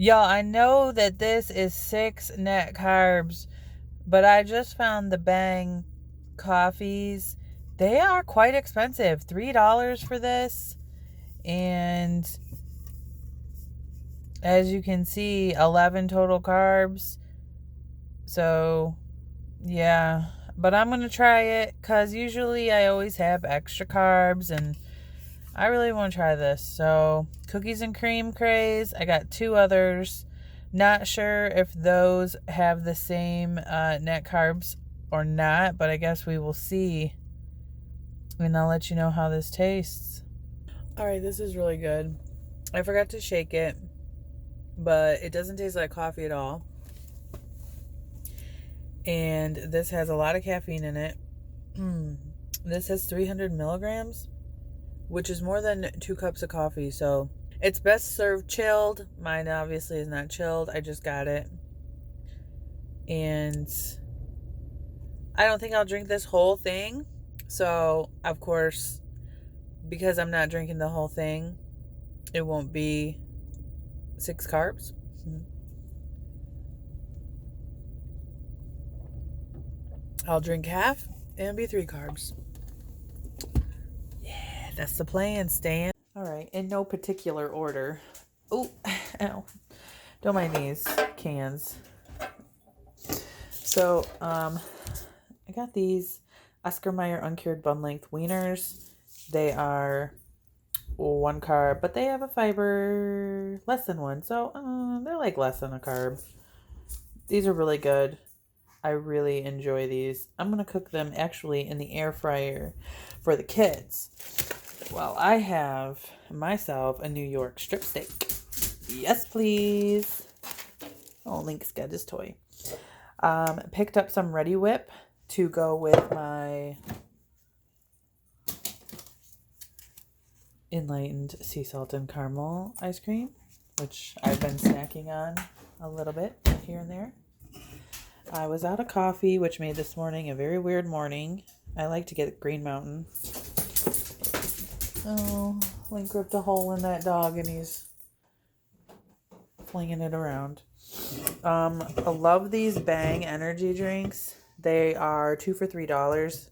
Y'all, I know that this is 6 net carbs, but I just found the Bang coffees. They are quite expensive. $3 for this. And as you can see, 11 total carbs. So, yeah. But I'm going to try it because usually I always have extra carbs and I really want to try this. So, cookies and cream craze. I got 2 others. Not sure if those have the same net carbs or not, but I guess we will see. And I'll let you know how this tastes. Alright, this is really good. I forgot to shake it, but it doesn't taste like coffee at all. And this has a lot of caffeine in it. This has 300 milligrams, which is more than 2 cups of coffee. So it's best served chilled. Mine obviously is not chilled. I just got it. And I don't think I'll drink this whole thing. So, of course, because I'm not drinking the whole thing, it won't be 6 carbs. I'll drink half and be 3 carbs. Yeah, that's the plan, Stan. All right, in no particular order. Oh, ow. Don't mind these cans. So, I got these Oscar Mayer uncured bun length wieners. They are 1 carb, but they have a fiber less than 1. So, they're like less than a carb. These are really good. I really enjoy these. I'm going to cook them actually in the air fryer for the kids. Well, I have myself a New York strip steak. Yes, please. Oh, Link's got his toy. Picked up some Ready Whip to go with my Enlightened Sea Salt and Caramel ice cream, which I've been snacking on a little bit here and there. I was out of coffee, which made this morning a very weird morning. I like to get Green Mountain. Oh, Link ripped a hole in that dog and he's flinging it around. I love these Bang energy drinks. They are 2 for $3.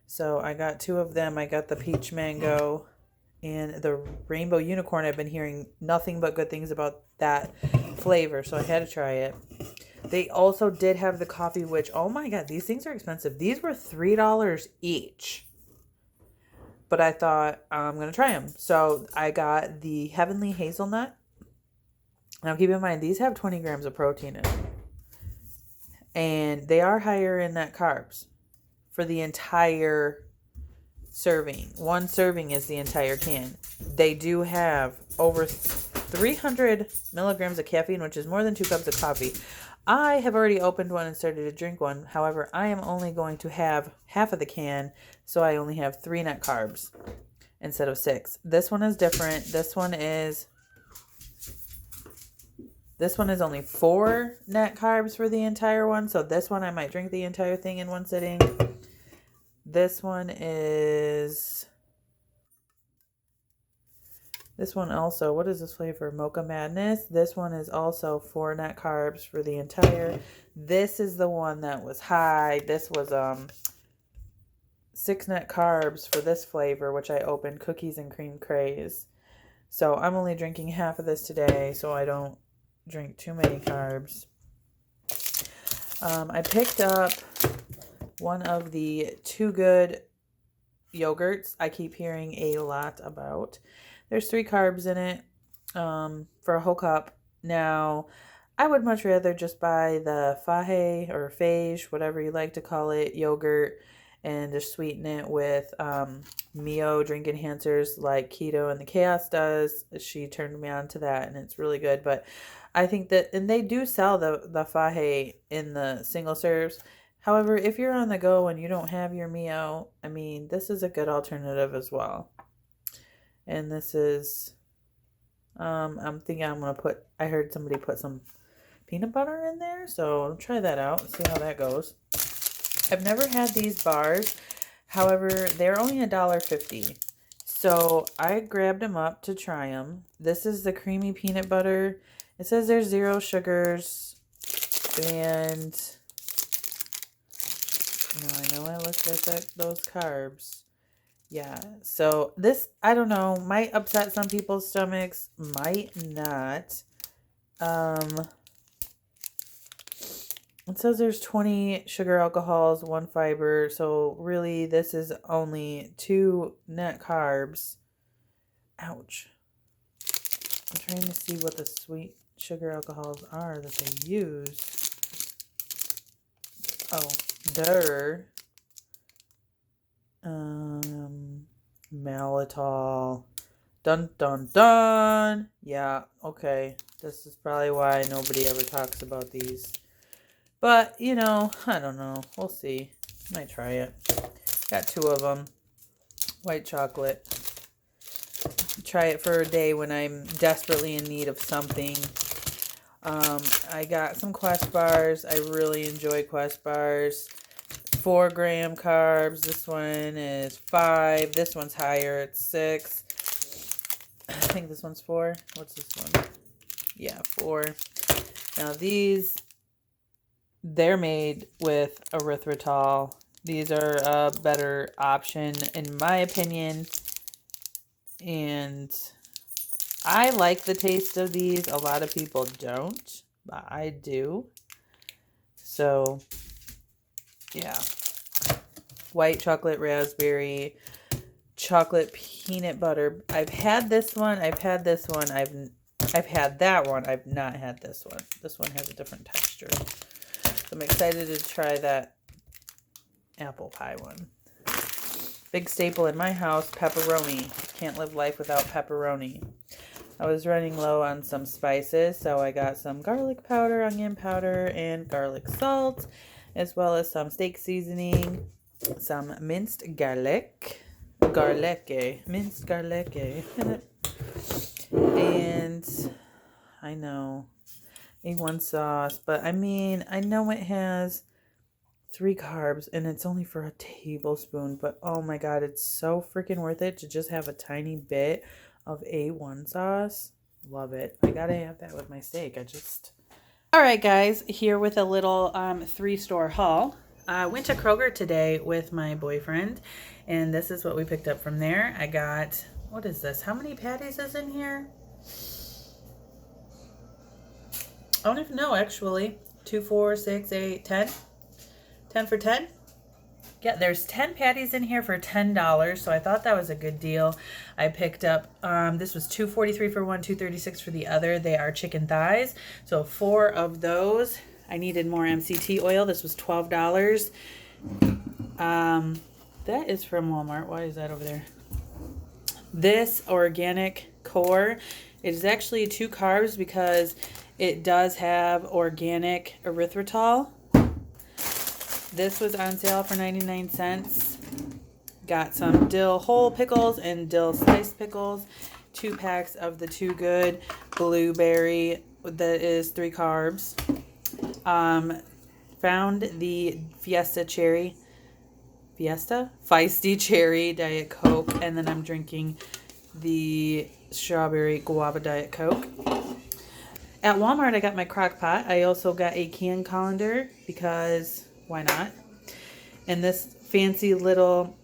So I got 2 of them. I got the peach mango and the rainbow unicorn. I've been hearing nothing but good things about that flavor, so I had to try it. They also did have the coffee witch. Oh my god, these things are expensive. These were $3 each. But I thought, I'm going to try them. So I got the Heavenly Hazelnut. Now keep in mind, these have 20 grams of protein in them. And they are higher in net carbs for the entire serving. 1 serving is the entire can. They do have over 300 milligrams of caffeine, which is more than 2 cups of coffee. I have already opened one and started to drink one. However, I am only going to have half of the can, so I only have 3 net carbs instead of 6. This one is different. This one is only 4 net carbs for the entire one. So this one I might drink the entire thing in one sitting. This one also, what is this flavor? Mocha Madness. This one is also 4 net carbs for the entire. This is the one that was high. This was 6 net carbs for this flavor, which I opened, Cookies and Cream Craze. So I'm only drinking half of this today, so I don't drink too many carbs. I picked up one of the Too Good yogurts I keep hearing a lot about. There's 3 carbs in it for a whole cup. Now, I would much rather just buy the Faje or Phage, whatever you like to call it, yogurt, and just sweeten it with Mio drink enhancers like Keto and the Chaos does. She turned me on to that, and it's really good. But I think that, and they do sell the Faje in the single serves. However, if you're on the go and you don't have your Mio, I mean, this is a good alternative as well. And this is, I'm thinking I heard somebody put some peanut butter in there. So I'll try that out and see how that goes. I've never had these bars. However, they're only $1.50. So I grabbed them up to try them. This is the creamy peanut butter It says there's 0 sugars, and I know I looked at those carbs. Yeah, so this, I don't know, might upset some people's stomachs, might not. It says there's 20 sugar alcohols, 1 fiber, so really this is only 2 net carbs. Ouch. I'm trying to see what the sweet sugar alcohols are that they use. Oh, Malitol. Dun dun dun. Yeah, okay. This is probably why nobody ever talks about these. But, I don't know. We'll see. Might try it. Got 2 of them. White chocolate. Try it for a day when I'm desperately in need of something. I got some Quest bars. I really enjoy Quest bars. 4 gram carbs. This one is 5. This one's higher. It's 6. I think this one's 4. What's this one? Yeah, 4. Now these, they're made with erythritol. These are a better option in my opinion. And I like the taste of these. A lot of people don't, but I do. So, yeah. White chocolate raspberry, chocolate peanut butter. I've had this one. I've had this one. I've had that one. I've not had this one. This one has a different texture. So I'm excited to try that apple pie one. Big staple in my house, pepperoni. Can't live life without pepperoni. I was running low on some spices, so I got some garlic powder, onion powder, and garlic salt, as well as some steak seasoning, some minced garlic, minced garlic, and I know, A1 sauce, but I mean, I know it has 3 carbs and it's only for a tablespoon, but oh my god, it's so freaking worth it to just have a tiny bit of A1 sauce. Love it. I gotta have that with my steak. All right, guys, here with a little 3-store haul. I went to Kroger today with my boyfriend, and this is what we picked up from there. I got, what is this? How many patties is in here? I don't even know, actually. 2, 4, 6, 8, 10. 10 for 10? Yeah, there's 10 patties in here for $10, so I thought that was a good deal. I picked up, this was $2.43 for one, $2.36 for the other. They are chicken thighs, so 4 of those. I needed more MCT oil. This was $12. That is from Walmart. Why is that over there? This organic core, it is actually 2 carbs because it does have organic erythritol. This was on sale for 99 cents. Got some dill whole pickles and dill sliced pickles. 2 packs of the Too Good blueberry. That is 3 carbs. Found the Feisty Cherry Diet Coke. And then I'm drinking the Strawberry Guava Diet Coke. At Walmart, I got my crock pot. I also got a can colander because why not? And this fancy little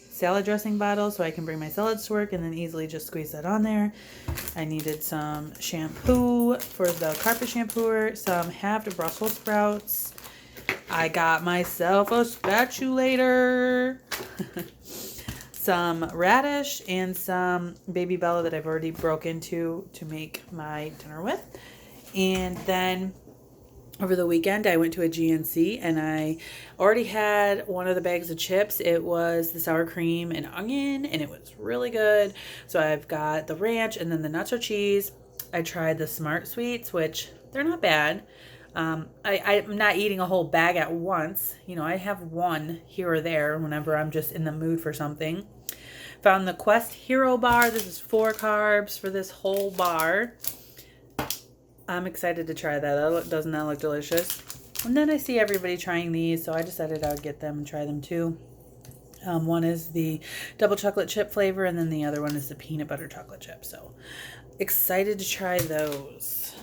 salad dressing bottle so I can bring my salads to work and then easily just squeeze that on there. I needed some shampoo for the carpet shampooer, some halved Brussels sprouts. I got myself a spatulator, some radish, and some baby Bella that I've already broke into to make my dinner with. And then over the weekend, I went to a GNC and I already had one of the bags of chips. It was the sour cream and onion, and it was really good. So I've got the ranch and then the nacho cheese. I tried the Smart Sweets, which they're not bad. I'm not eating a whole bag at once. I have one here or there whenever I'm just in the mood for something. Found the Quest Hero Bar. This is 4 carbs for this whole bar. I'm excited to try that. Doesn't that look delicious? And then I see everybody trying these, so I decided I would get them and try them too. One is the double chocolate chip flavor, and then the other one is the peanut butter chocolate chip. So excited to try those.